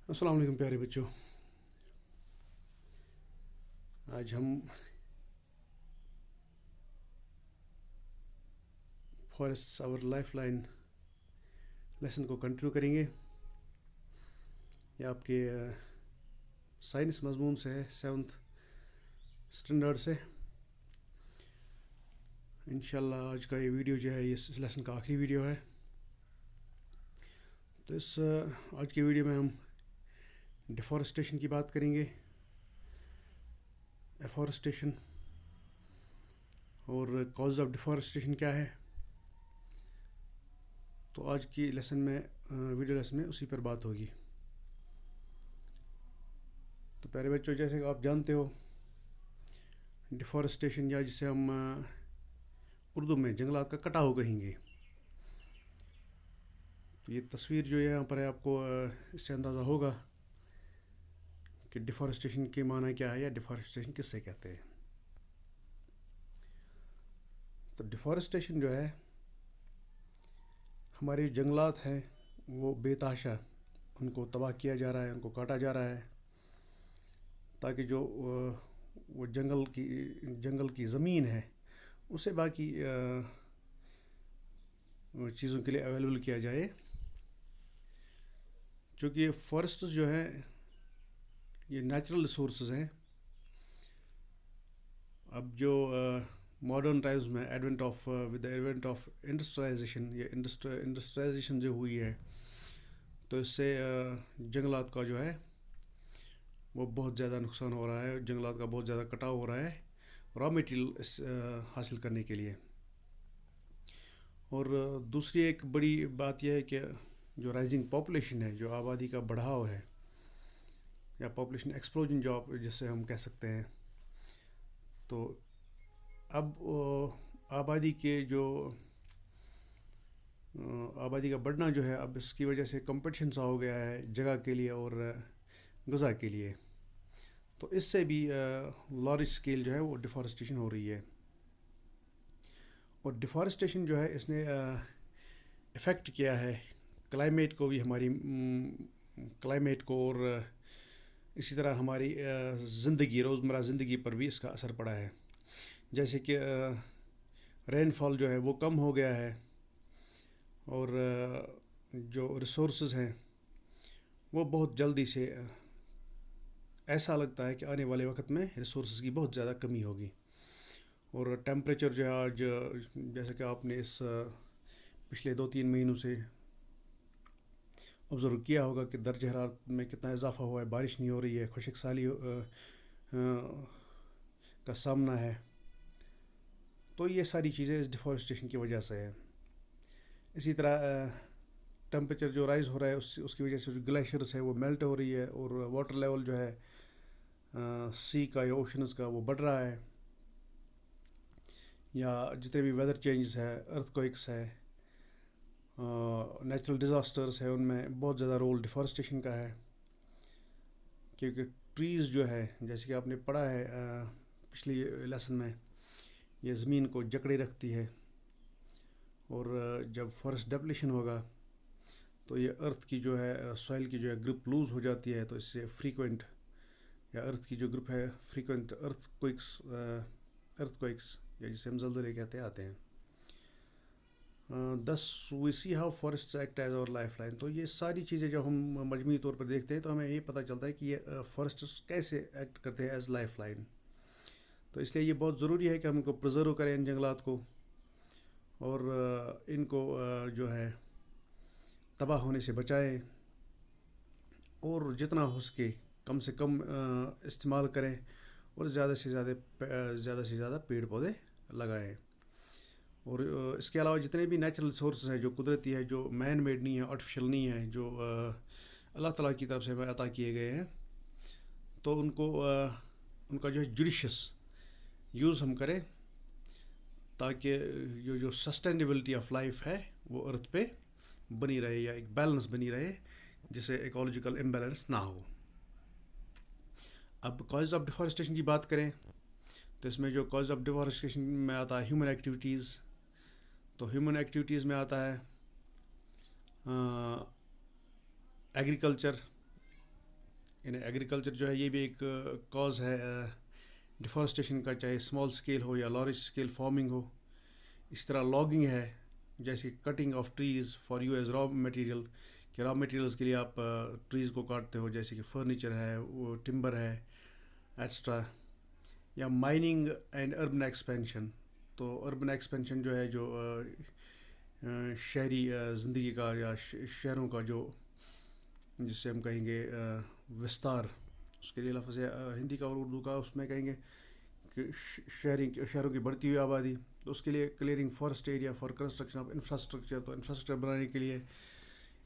السلام علیکم پیارے بچوں. آج ہم فارسٹ اور لائف لائن لیسن کو کنٹینیو کریں گے. یہ آپ کے سائنس مضمون سے ہے 7th اسٹینڈرڈ سے. انشاءاللہ آج کا یہ ویڈیو جو ہے یہ اس لیسن کا آخری ویڈیو ہے. تو اس آج کی ویڈیو میں ہم ڈیفارسٹیشن کی بات کریں گے. ایفارسٹیشن اور کاز آف ڈیفارسٹیشن کیا ہے. تو آج کی لیسن میں ویڈیو لیسن میں اسی پر بات ہوگی. تو پیارے بچوں، جیسے کہ آپ جانتے ہو ڈیفارسٹیشن یا جسے ہم اردو میں جنگلات کا کٹاؤ کہیں گے. تو یہ تصویر جو یہاں پر ہے آپ کو اس سے اندازہ ہوگا کہ ڈیفارسٹیشن کے معنی کیا ہے یا ڈیفارسٹیشن کس سے کہتے ہیں. تو ڈیفارسٹیشن جو ہے ہمارے جنگلات ہیں وہ بے تحاشا ان کو تباہ کیا جا رہا ہے، ان کو کاٹا جا رہا ہے تاکہ جو وہ جنگل کی زمین ہے اسے باقی چیزوں کے لیے اویلیبل کیا جائے. چونکہ فارسٹس جو ہیں یہ نیچرل ریسورسز ہیں. اب جو ماڈرن ٹائمز میں ود ایڈونٹ آف انڈسٹریلائزیشن یا انڈسٹریلائزیشن جو ہوئی ہے تو اس سے جنگلات کا جو ہے وہ بہت زیادہ نقصان ہو رہا ہے. جنگلات کا بہت زیادہ کٹاؤ ہو رہا ہے را مٹیریل حاصل کرنے کے لیے. اور دوسری ایک بڑی بات یہ ہے کہ جو رائزنگ پاپولیشن ہے، جو آبادی کا بڑھاؤ ہے یا پاپولیشن ایکسپلوژن جو جسے ہم کہہ سکتے ہیں، تو اب آبادی کا بڑھنا جو ہے اب اس کی وجہ سے کمپٹیشن سا ہو گیا ہے جگہ کے لیے اور غذا کے لیے. تو اس سے بھی لارج اسکیل جو ہے وہ ڈیفارسٹیشن ہو رہی ہے. اور ڈیفارسٹیشن جو ہے اس نے افیکٹ کیا ہے کلائمیٹ کو بھی، ہماری کلائمیٹ کو، اور اسی طرح ہماری روزمرہ زندگی پر بھی اس کا اثر پڑا ہے. جیسے کہ رین فال جو ہے وہ کم ہو گیا ہے اور جو ریسورسز ہیں وہ بہت جلدی سے ایسا لگتا ہے کہ آنے والے وقت میں ریسورسز کی بہت زیادہ کمی ہوگی. اور ٹیمپریچر جو ہے آج جیسے کہ آپ نے اس پچھلے 2-3 مہینوں سے آبزرو کیا ہوگا کہ درجہ حرارت میں کتنا اضافہ ہوا ہے، بارش نہیں ہو رہی ہے، خشک سالی کا سامنا ہے. تو یہ ساری چیزیں اس ڈیفارسٹیشن کی وجہ سے ہیں. اسی طرح ٹمپریچر جو رائز ہو رہا ہے اس کی وجہ سے جو گلیشیئرس ہے وہ میلٹ ہو رہی ہے اور واٹر لیول جو ہے سی کا یا اوشنز کا وہ بڑھ رہا ہے. یا جتنے بھی ویدر چینجز ہے، ارتھ کوئکس ہے، نیچرل ڈیزاسٹرس ہے، ان میں بہت زیادہ رول ڈیفارسٹیشن کا ہے. کیونکہ ٹریز جو ہے جیسے کہ آپ نے پڑھا ہے پچھلی لیسن میں، یہ زمین کو جکڑے رکھتی ہے. اور جب فارسٹ ڈپلیشن ہوگا تو یہ ارتھ کی جو ہے سوائل کی جو ہے گرپ لوز ہو جاتی ہے. تو اس سے فریکوینٹ یا ارتھ کی جو گرپ ہے فریکوینٹ ارتھ کوئکس یا جسے ہم زلزلے کہتے آتے ہیں. thus we see how forests act as our lifeline. تو یہ ساری چیزیں جب ہم مجموعی طور پر دیکھتے ہیں تو ہمیں یہ پتہ چلتا ہے کہ یہ فارسٹس کیسے ایکٹ کرتے ہیں ایز لائف لائن. تو اس لیے یہ بہت ضروری ہے کہ ہم ان کو پرزرو کریں، ان جنگلات کو، اور ان کو جو ہے تباہ ہونے سے بچائیں اور جتنا ہو سکے کم سے کم استعمال کریں اور زیادہ سے زیادہ پیڑ پودے لگائیں. اور اس کے علاوہ جتنے بھی نیچرل ریسورسز ہیں جو قدرتی ہے، جو مین میڈ نہیں ہے، آرٹیفیشل نہیں ہے، جو اللہ تعالیٰ کی طرف سے ہمیں عطا کیے گئے ہیں، تو ان کا جو ہے جوڈیشس یوز ہم کریں تاکہ جو سسٹینیبلٹی آف لائف ہے وہ ارتھ پہ بنی رہے یا ایک بیلنس بنی رہے جسے ایکولوجیکل امبیلنس نہ ہو. اب کاز آف ڈیفارسٹیشن کی بات کریں تو اس میں جو کاز آف ڈیفارسٹیشن میں آتا ہے ہیومن ایکٹیویٹیز. تو ہیومن ایکٹیویٹیز میں آتا ہے ایگریکلچر، یعنی ایگریکلچر جو ہے یہ بھی ایک کاز ہے ڈیفارسٹیشن کا، چاہے اسمال اسکیل ہو یا لارج اسکیل فارمنگ ہو. اس طرح لاگنگ ہے، جیسے cutting of trees for you as raw material, کہ را مٹیریلس کے لیے آپ ٹریز کو کاٹتے ہو، جیسے کہ فرنیچر ہے، وہ ٹمبر ہے ایٹسٹرا. یا مائننگ اینڈ اربن ایکسپینشن. تو اربن ایکسپینشن جو ہے، جو شہری زندگی کا یا شہروں کا جو، جس سے ہم کہیں گے وستار، اس کے لیے لفظ ہے ہندی کا اور اردو کا، اس میں کہیں گے کہ شہروں کی بڑھتی ہوئی آبادی. تو اس کے لیے clearing forest area for construction of infrastructure, تو انفراسٹرکچر بنانے کے لیے.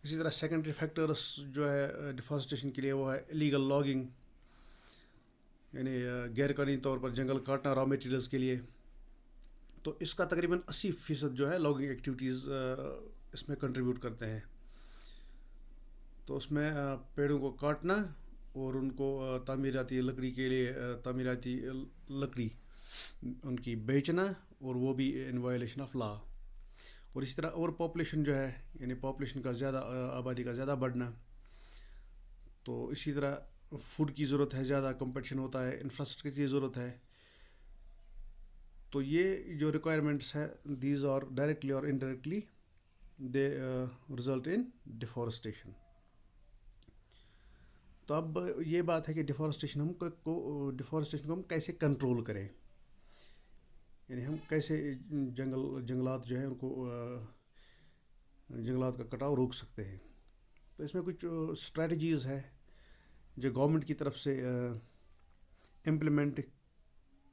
اسی طرح سیکنڈری فیکٹرس جو ہے ڈیفارسٹیشن کے لیے، وہ ہے ایلیگل لاگنگ، یعنی غیر قانونی طور پر جنگل کاٹنا را مٹیریلس کے لیے. تو اس کا تقریباً 80% جو ہے لاگنگ ایکٹیویٹیز اس میں کنٹریبیوٹ کرتے ہیں. تو اس میں پیڑوں کو کاٹنا اور ان کو تعمیراتی لکڑی کے لیے تعمیراتی لکڑی ان کی بیچنا، اور وہ بھی ان وائلیشن آف لا. اور اسی طرح اوور پاپولیشن جو ہے، یعنی پاپولیشن کا زیادہ، آبادی کا زیادہ بڑھنا. تو اسی طرح فوڈ کی ضرورت ہے، زیادہ کمپٹیشن ہوتا ہے، انفراسٹرکچر کی ضرورت ہے. تو یہ جو ریکوائرمنٹس ہے، دیز آر ڈائریکٹلی اور indirectly they result in deforestation. تو اب یہ بات ہے کہ ڈیفارسٹیشن کو ہم کیسے کنٹرول کریں، یعنی ہم کیسے جنگلات جو ہیں ان کو، جنگلات کا کٹاؤ روک سکتے ہیں. تو اس میں کچھ اسٹریٹجیز ہے جو گورنمنٹ کی طرف سے امپلیمنٹ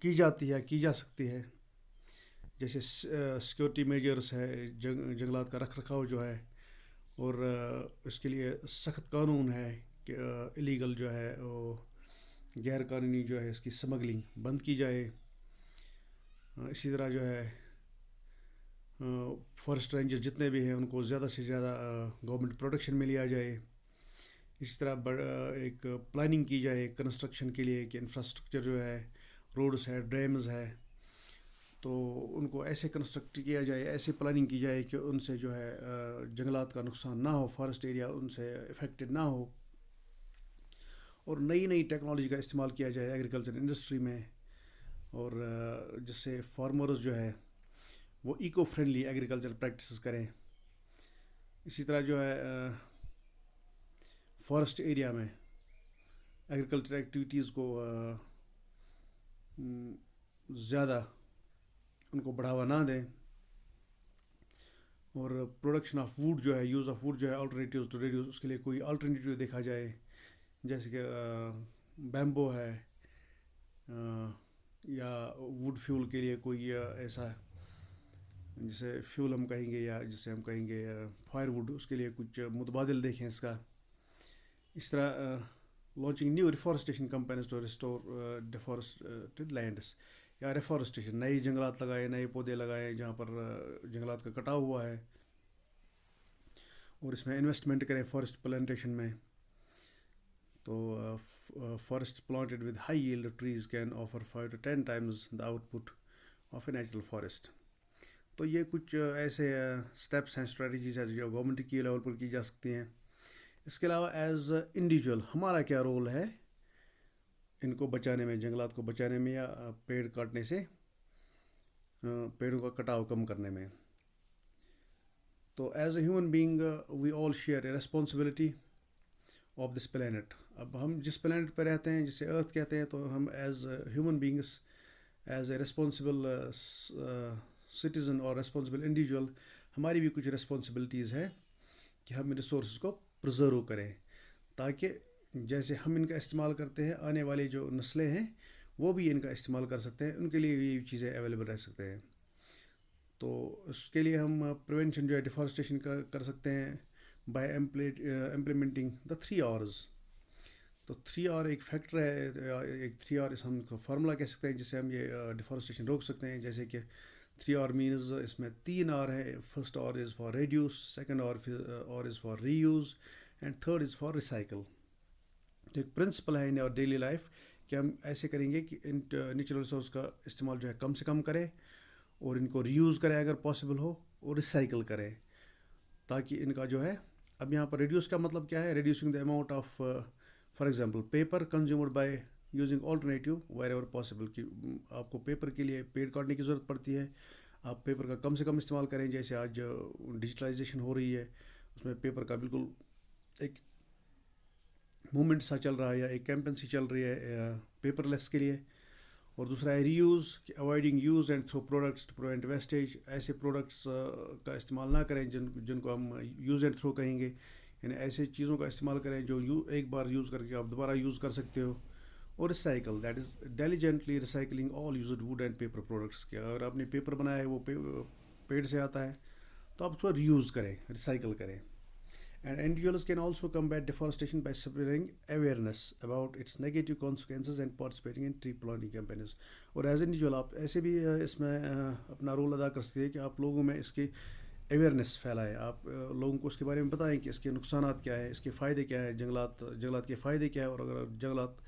کی جاتی ہے، کی جا سکتی ہے. جیسے سیکورٹی میجرس ہے، جنگلات کا رکھ رکھاؤ جو ہے، اور اس کے لیے سخت قانون ہے کہ ایلیگل جو ہے وہ غیر قانونی جو ہے اس کی سمگلنگ بند کی جائے. اسی طرح جو ہے فارسٹ رینجز جتنے بھی ہیں ان کو زیادہ سے زیادہ گورنمنٹ پروٹیکشن میں لیا جائے. اسی طرح ایک پلاننگ کی جائے کنسٹرکشن کے لیے، کہ انفراسٹرکچر جو ہے، روڈز ہے، ڈیمز ہے، تو ان کو ایسے کنسٹرکٹ کیا جائے، ایسے پلاننگ کی جائے کہ ان سے جو ہے جنگلات کا نقصان نہ ہو، فارسٹ ایریا ان سے افیکٹڈ نہ ہو. اور نئی نئی ٹیکنالوجی کا استعمال کیا جائے ایگریکلچر انڈسٹری میں، اور جس سے فارمرز جو ہے وہ ایکو فرینڈلی ایگریکلچر پریکٹسز کریں. اسی طرح جو ہے فارسٹ ایریا میں ایگریکلچر ایکٹیویٹیز کو زیادہ ان کو بڑھاوا نہ دیں. اور پروڈکشن آف ووڈ جو ہے، یوز آف ووڈ جو ہے، آلٹرنیٹیوز ٹو ریڈیوس، اس کے لیے کوئی آلٹرنیٹیو دیکھا جائے، جیسے کہ بیمبو ہے، یا ووڈ فیول کے لیے کوئی ایسا جسے فیول ہم کہیں گے، یا جسے ہم کہیں گے فائر ووڈ، اس کے لیے کچھ متبادل دیکھیں اس کا. اس طرح launching new reforestation campaigns to restore deforested lands, یا ریفارسٹیشن، نئے جنگلات لگائیں، نئے پودے لگائیں جہاں پر جنگلات کا کٹاؤ ہوا ہے، اور اس میں انویسٹمنٹ کریں فارسٹ پلانٹیشن میں. تو forest planted with high yield trees can offer 5 to 10 times the out put of a natural forest. تو یہ کچھ ایسے اسٹیپس ہیں، اسٹریٹجیز ہیں جو گورنمنٹ کی لیول پر کی جا سکتی ہیں. اس کے علاوہ ایز انڈیویجول ہمارا کیا رول ہے ان کو بچانے میں، جنگلات کو بچانے میں، یا پیڑ کاٹنے سے پیڑوں کا کٹاؤ کم کرنے میں. تو as a human being we all share a responsibility of this planet. اب ہم جس پلانٹ پہ رہتے ہیں، جسے ارتھ کہتے ہیں، تو ہم as human beings, as a responsible citizen اور ریسپانسبل انڈیویجول، ہماری بھی کچھ ریسپانسبلٹیز ہے کہ ہم ان ریسورسز کو پرزرو کریں، تاکہ جیسے ہم ان کا استعمال کرتے ہیں، آنے والی جو نسلیں ہیں وہ بھی ان کا استعمال کر سکتے ہیں، ان کے لیے یہ چیزیں اویلیبل رہ سکتے ہیں. تو اس کے لیے ہم پریونشن جو ہے ڈیفارسٹیشن کا کر سکتے ہیں بائی امپلیمنٹنگ دا 3 R's. تو 3 R ایک فیکٹر ہے، ایک 3 R اس ہم کو فارمولا کہہ سکتے ہیں جس سے ہم یہ ڈیفارسٹیشن روک سکتے ہیں. جیسے کہ 3 R مینز اس میں 3 R ہے. First R is for reduce, second R is for reuse, and third is for recycle. تو ایک پرنسپل ہے ان اور ڈیلی لائف کہ ہم ایسے کریں گے کہ نیچرل ریسورس کا استعمال جو ہے کم سے کم کریں، اور ان کو ری یوز کریں اگر پاسبل ہو، اور ریسائکل کریں، تاکہ ان کا جو ہے، اب یہاں پر ریڈیوس کا مطلب کیا ہے؟ Reducing the amount of for example paper consumed by using alternative where ever possible کہ آپ کو پیپر کے لیے پیڑ کاٹنے کی ضرورت پڑتی ہے، آپ پیپر کا کم سے کم استعمال کریں. جیسے آج ڈیجیٹلائزیشن ہو رہی ہے، اس میں پیپر کا بالکل ایک مومنٹ سا چل رہا ہے یا ایک کیمپین سی چل رہی ہے پیپر لیس کے لیے. اور دوسرا ہے ری یوز، کہ avoiding use and throw products to prevent wastage. ایسے پروڈکٹس کا استعمال نہ کریں جن کو ہم یوز اینڈ تھرو کہیں گے، یعنی ایسے چیزوں کا استعمال کریں جو ایک بار یوز کر کے آپ دوبارہ یوز کر سکتے ہو. اور recycle, that is ڈیلیجنٹلی recycling all used would and paper products. کہ اگر آپ نے پیپر بنایا ہے وہ پیڑ سے آتا ہے تو آپ اس کو ری یوز کریں، ریسائیکل کریں. And individuals can also combat deforestation by spreading awareness about its negative consequences and participating in tree planting campaigns. اور ایز انڈیویجول آپ ایسے بھی اس میں اپنا رول ادا کر سکتے ہیں کہ آپ لوگوں میں اس کی اویئرنیس پھیلائیں، آپ لوگوں کو اس کے بارے میں بتائیں کہ اس کے نقصانات کیا ہیں، اس کے فائدے کیا ہیں، جنگلات کے فائدے کیا ہیں، اور اگر جنگلات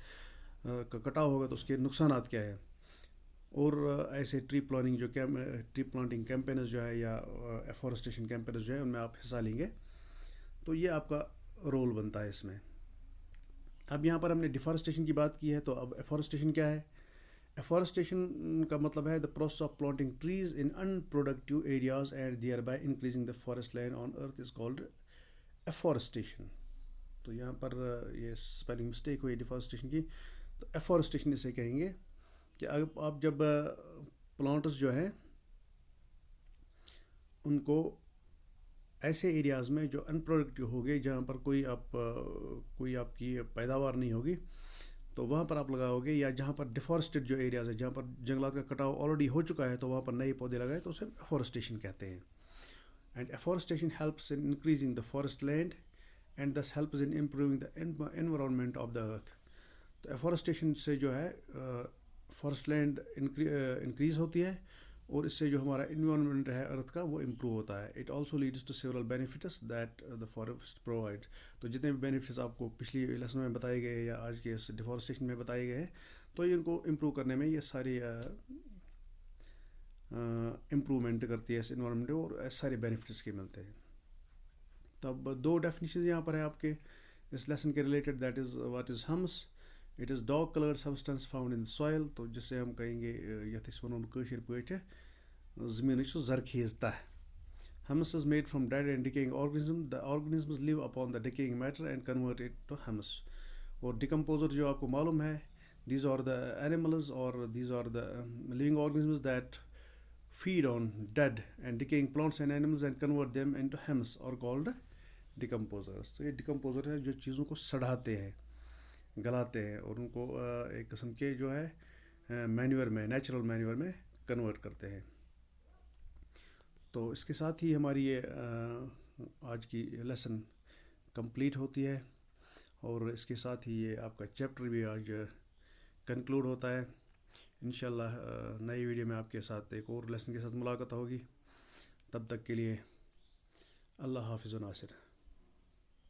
کا کٹاؤ ہوگا تو اس کے نقصانات کیا ہیں. اور ایسے ٹری پلانٹنگ کیمپینز جو ہے یا ایفورسٹیشن کیمپینز جو ہے ان میں آپ حصہ لیں گے تو یہ آپ کا رول بنتا ہے اس میں. اب یہاں پر ہم نے ڈیفارسٹیشن کی بات کی ہے، تو اب ایفورسٹیشن کیا ہے؟ ایفورسٹیشن کا مطلب ہے the process of planting trees in unproductive areas and thereby increasing the forest land on earth is called afforestation. تو یہاں پر یہ اسپیلنگ مسٹیک ہوئی ڈیفارسٹیشن کی. تو ایفورسٹیشن اسے کہیں گے کہ آپ جب پلانٹس جو ہیں ان کو ایسے ایریاز میں جو ان پروڈکٹیو ہو گئے، جہاں پر کوئی آپ کی پیداوار نہیں ہوگی، تو وہاں پر آپ لگاؤ گے. یا جہاں پر ڈیفارسٹڈ جو ایریاز ہے، جہاں پر جنگلات کا کٹاؤ آلریڈی ہو چکا ہے، تو وہاں پر نئے پودے لگائے تو اسے ایفورسٹیشن کہتے ہیں. And afforestation helps in increasing the forest land and this helps in improving the environment of the earth. تو ایفورسٹیشن سے جو ہے فارسٹ لینڈ انکریز ہوتی ہے، اور اس سے جو ہمارا انوائرمنٹ ہے ارتھ کا وہ امپروو ہوتا ہے. It also leads to several benefits that the forest provide. تو جتنے بھی بینیفٹس آپ کو پچھلی لیسن میں بتائے گئے یا آج کے اس ڈیفارسٹیشن میں بتائے گئے ہیں، تو ان کو امپروو کرنے میں یہ ساری امپروومنٹ کرتی ہے اس انوائرمنٹ، اور سارے بینیفٹس کے ملتے ہیں. تب دو ڈیفینیشنز یہاں پر ہیں آپ کے اس لیسن کے related. That is what is ہمس. It is dark coloured substance found in soil. تو جس سے ہم کہیں گے یتھ أسۍ وَنو کٲشِر پٲٹھۍ زٔمیٖنٕچ زرخیز تہ. Humus is made from dead and decaying organisms. The organisms live upon the decaying matter and convert it to humus. اور decomposer جو آپ کو معلوم ہے, these are the animals or these are the living organisms that feed on dead and decaying plants and animals and convert them into humus or called decomposers. تو یہ decomposer ہے جو چیزوں کو سڑھاتے ہیں, گلاتے ہیں, اور ان کو ایک قسم کے جو ہے مینیور میں, نیچرل مینیور میں کنورٹ کرتے ہیں. تو اس کے ساتھ ہی ہماری یہ آج کی لیسن کمپلیٹ ہوتی ہے, اور اس کے ساتھ ہی یہ آپ کا چیپٹر بھی آج کنکلوڈ ہوتا ہے. انشاءاللہ نئی ویڈیو میں آپ کے ساتھ ایک اور لیسن کے ساتھ ملاقات ہوگی. تب تک کے لیے اللہ حافظ و ناصر.